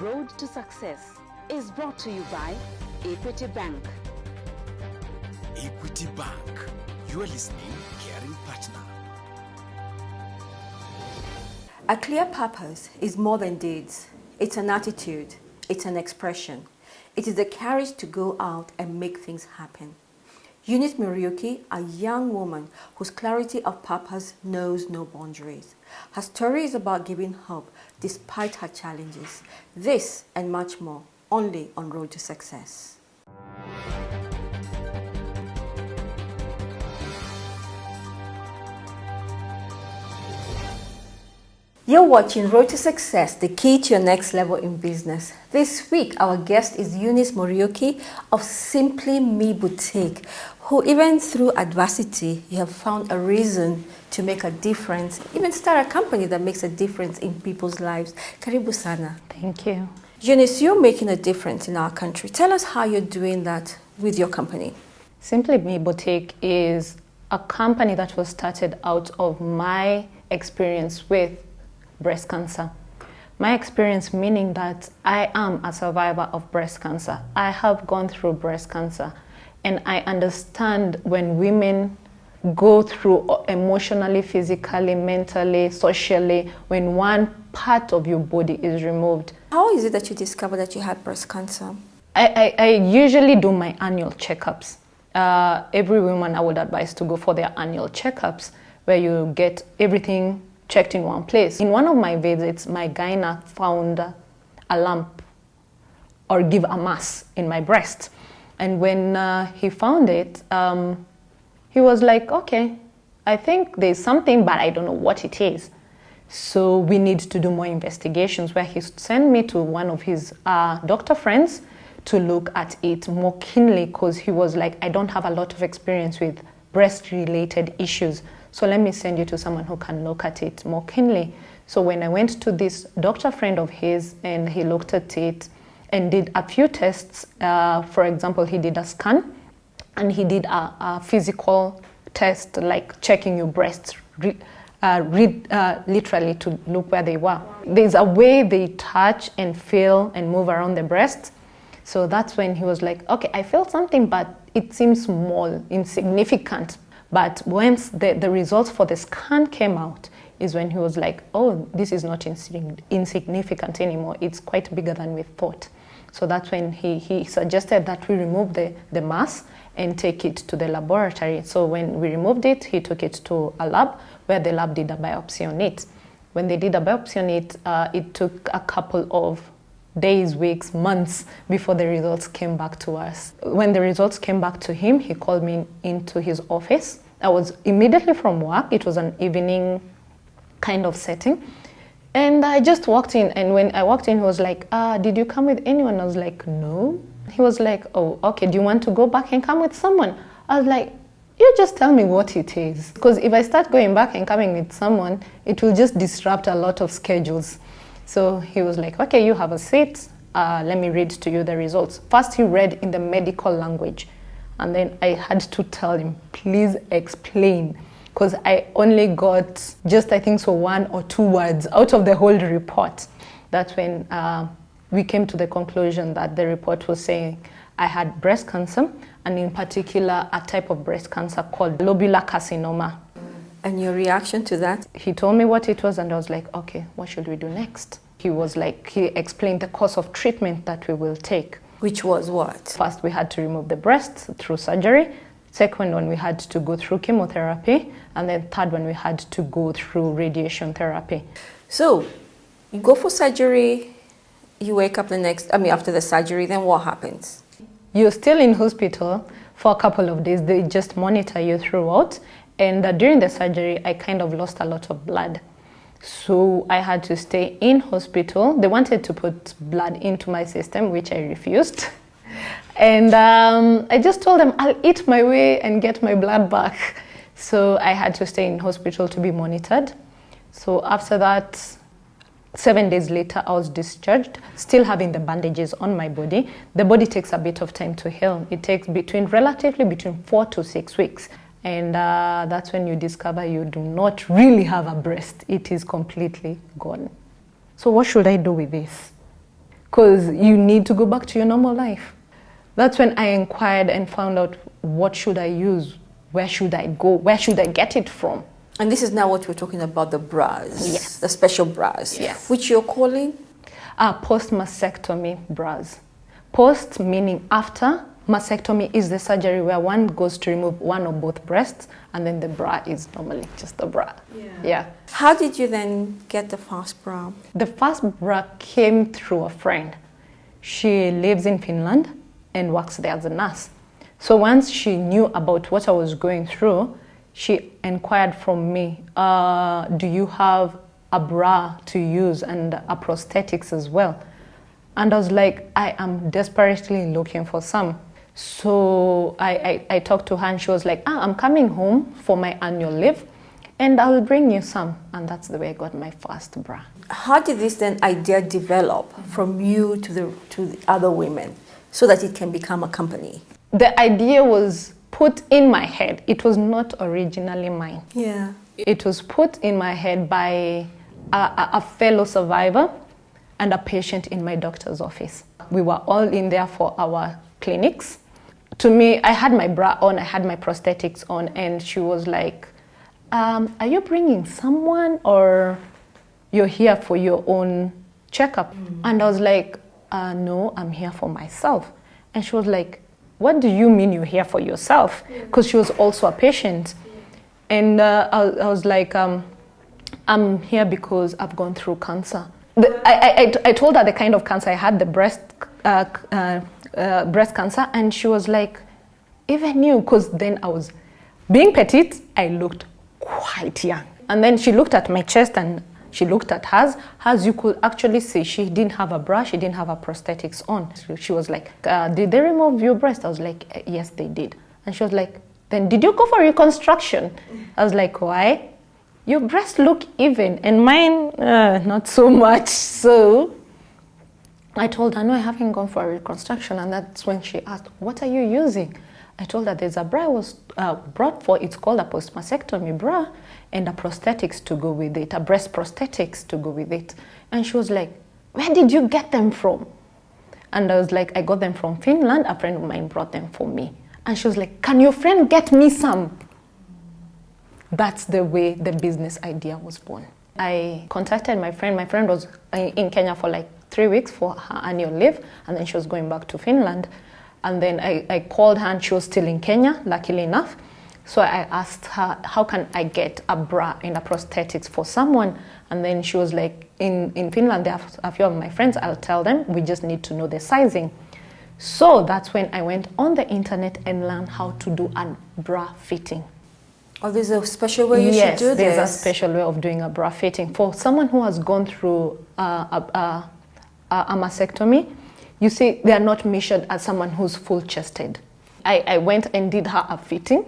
Road to Success is brought to you by Equity Bank. Equity Bank, you are listening, caring partner. A clear purpose is more than deeds. It's an attitude. It's an expression. It is the courage to go out and make things happen. Eunice Muriuki, a young woman whose clarity of purpose knows no boundaries. Her story is about giving hope despite her challenges. This and much more, only on Road to Success. You're watching Road to Success, the key to your next level in business. This week, our guest is Eunice Muriuki of Simply Me Boutique, who even through adversity, you have found a reason to make a difference, even start a company that makes a difference in people's lives. Karibu sana. Thank you. Eunice, you're making a difference in our country. Tell us how you're doing that with your company. Simply Me Boutique is a company that was started out of my experience with breast cancer. My experience meaning that I am a survivor of breast cancer. I have gone through breast cancer, and I understand when women go through emotionally, physically, mentally, socially, when one part of your body is removed. How is it that you discovered that you had breast cancer? I usually do my annual checkups. Every woman I would advise to go for their annual checkups, where you get everything checked in one place. In one of my visits, my gynae found a lump or give a mass in my breast. And when he found it, he was like, okay, I think there's something, but I don't know what it is. So we need to do more investigations, where he sent me to one of his doctor friends to look at it more keenly, because he was like, I don't have a lot of experience with breast-related issues. So let me send you to someone who can look at it more keenly. So when I went to this doctor friend of his, and he looked at it and did a few tests, for example, he did a scan, and he did a physical test, like checking your breasts, literally to look where they were. There's a way they touch and feel and move around the breast. So that's when he was like, okay, I feel something, but it seems small, insignificant. But once the results for the scan came out, is when he was like, oh, this is not insignificant anymore. It's quite bigger than we thought. So that's when he suggested that we remove the mass and take it to the laboratory. So when we removed it, he took it to a lab, where the lab did a biopsy on it. When they did a biopsy on it, it took a couple of days, weeks, months before the results came back to us. When the results came back to him, he called me into his office. I was immediately from work. It was an evening kind of setting. And I just walked in, and when I walked in, he was like, did you come with anyone? I was like, no. He was like, oh, okay, do you want to go back and come with someone? I was like, you just tell me what it is. Because if I start going back and coming with someone, it will just disrupt a lot of schedules. So he was like, okay, you have a seat. Let me read to you the results. First, he read in the medical language. And then I had to tell him, please explain. Because I only got just, I think so, 1 or 2 words out of the whole report. That's when we came to the conclusion that the report was saying I had breast cancer, and in particular, a type of breast cancer called lobular carcinoma. And your reaction to that? He told me what it was, and I was like, okay, what should we do next? He explained the course of treatment that we will take. Which was what? First, we had to remove the breast through surgery. Second one, we had to go through chemotherapy. And then third one, we had to go through radiation therapy. So, you go for surgery, you wake up after the surgery, then what happens? You're still in hospital for a couple of days. They just monitor you throughout. And during the surgery, I kind of lost a lot of blood. So I had to stay in hospital. They wanted to put blood into my system, which I refused. And I just told them, I'll eat my way and get my blood back. So I had to stay in hospital to be monitored. So after that, 7 days later, I was discharged, still having the bandages on my body. The body takes a bit of time to heal. It takes relatively between 4 to 6 weeks. And that's when you discover you do not really have a breast. It is completely gone. So what should I do with this? because you need to go back to your normal life. That's when I inquired and found out what should I use, where should I go, where should I get it from. And this is now what we're talking about, the bras. Yes. The special bras. Yes. Which you're calling? Post-mastectomy bras. Post meaning after. Mastectomy is the surgery where one goes to remove one or both breasts, and then the bra is normally just a bra. Yeah. How did you then get the first bra? The first bra came through a friend. She lives in Finland and works there as a nurse. So once she knew about what I was going through, she inquired from me, do you have a bra to use and a prosthetics as well? And I was like, I am desperately looking for some. So I talked to her and she was like, I'm coming home for my annual leave and I will bring you some. And that's the way I got my first bra. How did this then idea develop from you to the other women so that it can become a company? The idea was put in my head. It was not originally mine. Yeah. It was put in my head by a fellow survivor and a patient in my doctor's office. We were all in there for our clinics. To me, I had my bra on, I had my prosthetics on, and she was like, are you bringing someone or you're here for your own checkup? And I was like, no, I'm here for myself. And she was like, what do you mean you're here for yourself? Because she was also a patient. And I was like, I'm here because I've gone through cancer. I told her the kind of cancer I had, the breast cancer, and she was like, even you, because then I was being petite, I looked quite young. And then she looked at my chest and she looked at hers. Hers, you could actually see she didn't have a bra, she didn't have a prosthetics on. So she was like, did they remove your breast? I was like, yes, they did. And she was like, then did you go for reconstruction? I was like, why? Your breasts look even and mine, not so much. So I told her, no, I haven't gone for a reconstruction. And that's when she asked, what are you using? I told her there's a bra I was brought for. It's called a post-mastectomy bra and a prosthetics to go with it, a breast prosthetics to go with it. And she was like, where did you get them from? And I was like, I got them from Finland. A friend of mine brought them for me. And she was like, can your friend get me some? That's the way the business idea was born. I contacted my friend. My friend was in Kenya for like 3 weeks for her annual leave, and then she was going back to Finland. And then I called her and she was still in Kenya, luckily enough. So I asked her, how can I get a bra and a prosthetics for someone? And then she was like, in Finland, there are a few of my friends, I'll tell them, we just need to know the sizing. So that's when I went on the internet and learned how to do a bra fitting. Oh, there's a special way you should do this? Yes, there's a special way of doing a bra fitting. For someone who has gone through a mastectomy, you see, they are not measured as someone who's full-chested. I went and did her a fitting,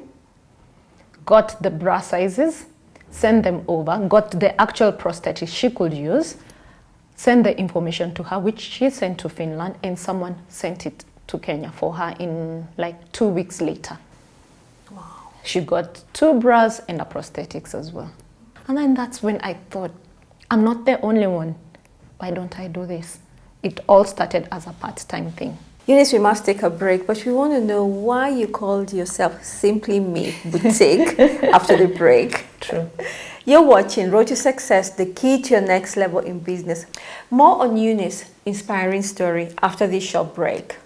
got the bra sizes, sent them over, got the actual prosthetic she could use, sent the information to her, which she sent to Finland, and someone sent it to Kenya for her in like 2 weeks later. Wow. She got 2 bras and a prosthetics as well. And then that's when I thought, I'm not the only one. Why don't I do this? It all started as a part-time thing. Eunice, we must take a break, but we want to know why you called yourself Simply Me Boutique after the break. True. You're watching Road to Success, the key to your next level in business. More on Eunice's inspiring story after this short break.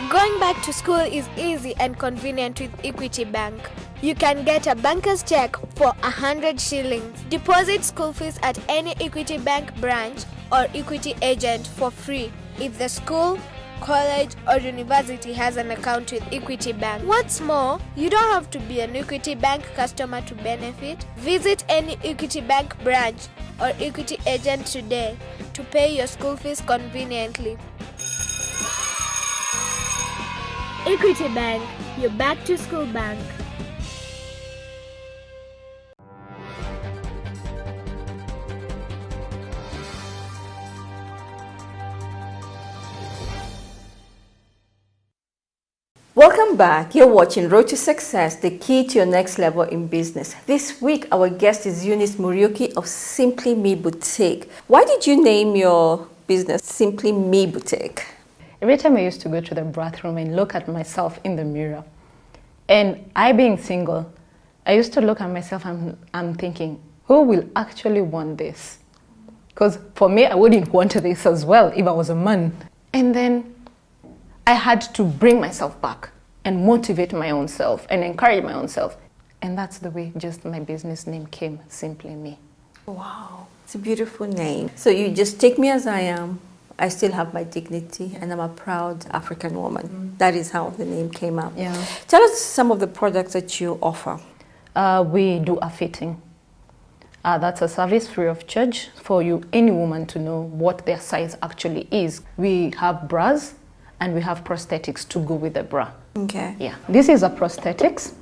Going back to school is easy and convenient with Equity Bank. You can get a banker's check for 100 shillings. Deposit school fees at any Equity Bank branch or Equity agent for free if the school, college or university has an account with Equity Bank. What's more, you don't have to be an Equity Bank customer to benefit. Visit any Equity Bank branch or Equity agent today to pay your school fees conveniently. Equity Bank, your back to school bank. Welcome back. You're watching Road to Success, the key to your next level in business. This week, our guest is Eunice Muriuki of Simply Me Boutique. Why did you name your business Simply Me Boutique? Every time I used to go to the bathroom and look at myself in the mirror, and I being single, I used to look at myself and I'm thinking, who will actually want this? Because for me, I wouldn't want this as well if I was a man. And then I had to bring myself back and motivate my own self and encourage my own self. And that's the way just my business name came, Simply Me. Wow, it's a beautiful name. So you just take me as I am. I still have my dignity and I'm a proud African woman. That is how the name came up. Yeah. Tell us some of the products that you offer. We do a fitting. That's a service free of charge for you, any woman, to know what their size actually is. We have bras and we have prosthetics to go with the bra. Okay. Yeah. This is a prosthetics.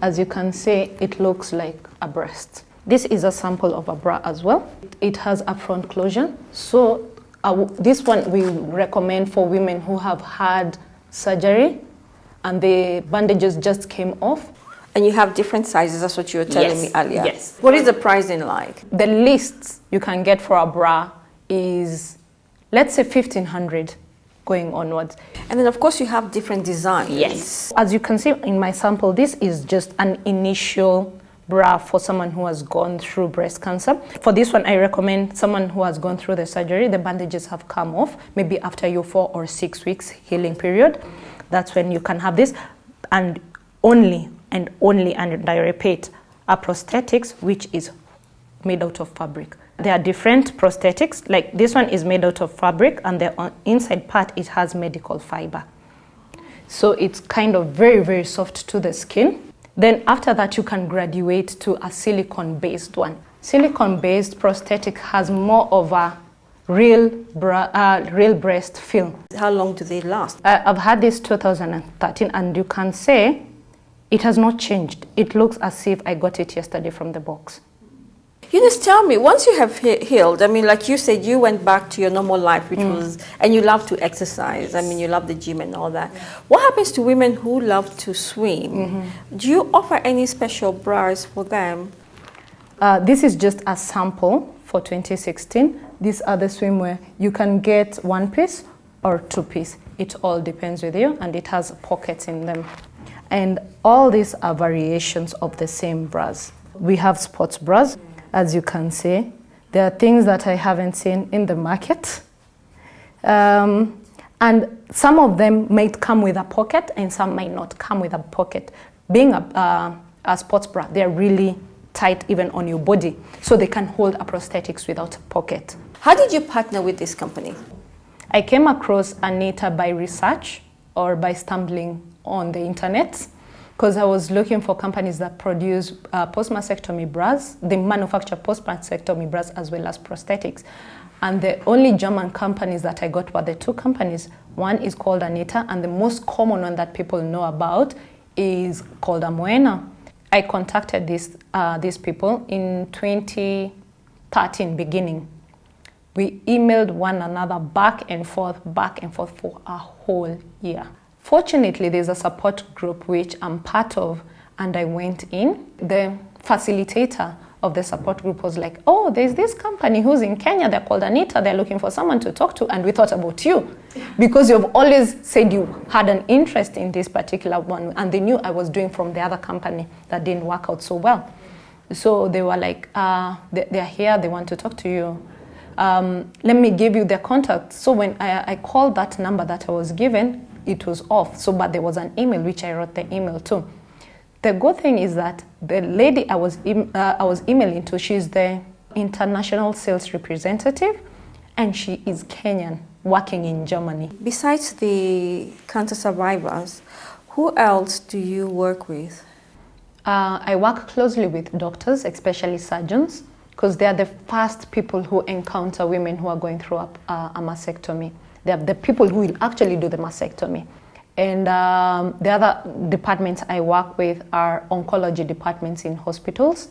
As you can see, it looks like a breast. This is a sample of a bra as well. It has a front closure. So this one we recommend for women who have had surgery and the bandages just came off. And you have different sizes, that's what you were telling me earlier. Yes. What is the pricing like? The least you can get for a bra is, let's say, 1,500 going onwards. And then, of course, you have different designs. Yes. As you can see in my sample, this is just an initial bra for someone who has gone through breast cancer. For this one, I recommend someone who has gone through the surgery. The bandages have come off, maybe after your 4 or 6 weeks healing period. That's when you can have this. And only, and I repeat, a prosthetics which is made out of fabric. There are different prosthetics, like this one is made out of fabric and the inside part, it has medical fiber. So it's kind of very, very soft to the skin. Then after that, you can graduate to a silicone-based one. Silicone-based prosthetic has more of a real breast feel. How long do they last? I've had this 2013 and you can say it has not changed. It looks as if I got it yesterday from the box. Eunice, tell me, once you have healed, I mean, like you said, you went back to your normal life, which was, and you love to exercise. I mean, you love the gym and all that. What happens to women who love to swim? Do you offer any special bras for them? This is just a sample for 2016. These are the swimwear. You can get 1 piece or 2 piece. It all depends with you, and it has pockets in them. And all these are variations of the same bras. We have sports bras. As you can see, there are things that I haven't seen in the market. And some of them might come with a pocket and some might not come with a pocket. Being a sports bra, they're really tight even on your body, so they can hold a prosthetics without a pocket. How did you partner with this company? I came across Anita by research or by stumbling on the internet, because I was looking for companies that produce post-mastectomy bras. They manufacture post-mastectomy bras as well as prosthetics. And the only German companies that I got were the 2 companies. One is called Anita, and the most common one that people know about is called Amoena. I contacted these people in 2013 beginning. We emailed one another back and forth for a whole year. Fortunately, there's a support group which I'm part of, and I went in. The facilitator of the support group was like, oh, there's this company who's in Kenya, they're called Anita, they're looking for someone to talk to, and we thought about you. Because you've always said you had an interest in this particular one, and they knew I was doing from the other company that didn't work out so well. So they were like, they're here, they want to talk to you. Let me give you their contact. So when I called that number that I was given, it was off. So, but there was an email which I wrote the email to. The good thing is that the lady I was emailing to, she's the international sales representative, and she is Kenyan, working in Germany. Besides the cancer survivors, who else do you work with? I work closely with doctors, especially surgeons, because they are the first people who encounter women who are going through a mastectomy. They are the people who will actually do the mastectomy. And the other departments I work with are oncology departments in hospitals,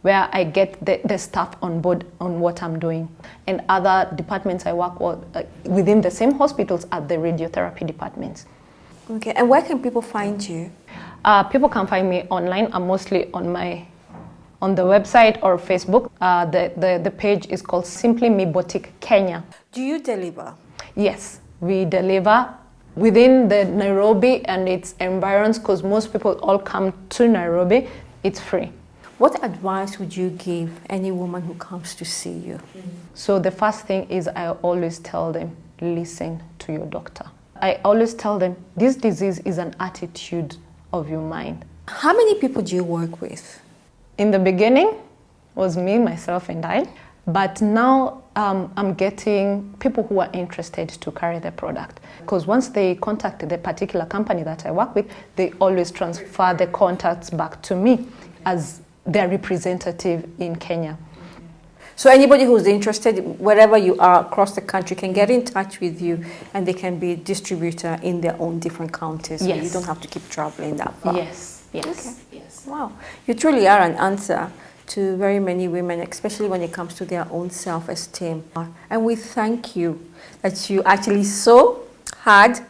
where I get the staff on board on what I'm doing. And other departments I work with, within the same hospitals are the radiotherapy departments. Okay, and where can people find you? People can find me online. I'm mostly on the website or Facebook. The page is called Simply Me Boutique Kenya. Do you deliver? Yes, we deliver within the Nairobi and its environs, because most people all come to Nairobi. It's free. What advice would you give any woman who comes to see you? So the first thing is, I always tell them, listen to your doctor. I always tell them, this disease is an attitude of your mind. How many people do you work with? In the beginning, was me, myself, and I. But now I'm getting people who are interested to carry the product. Because once they contact the particular company that I work with, they always transfer the contacts back to me as their representative in Kenya. So anybody who's interested, wherever you are across the country, can get in touch with you, and they can be a distributor in their own different counties. Yes. So you don't have to keep traveling that far. Yes, yes, Okay. yes. Wow. You truly are an answer to very many women, especially when it comes to their own self-esteem. And we thank you that you actually saw, had,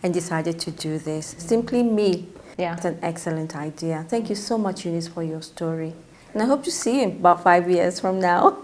and decided to do this. Simply Me. Yeah. It's an excellent idea. Thank you so much, Eunice, for your story. And I hope to see you in about 5 years from now.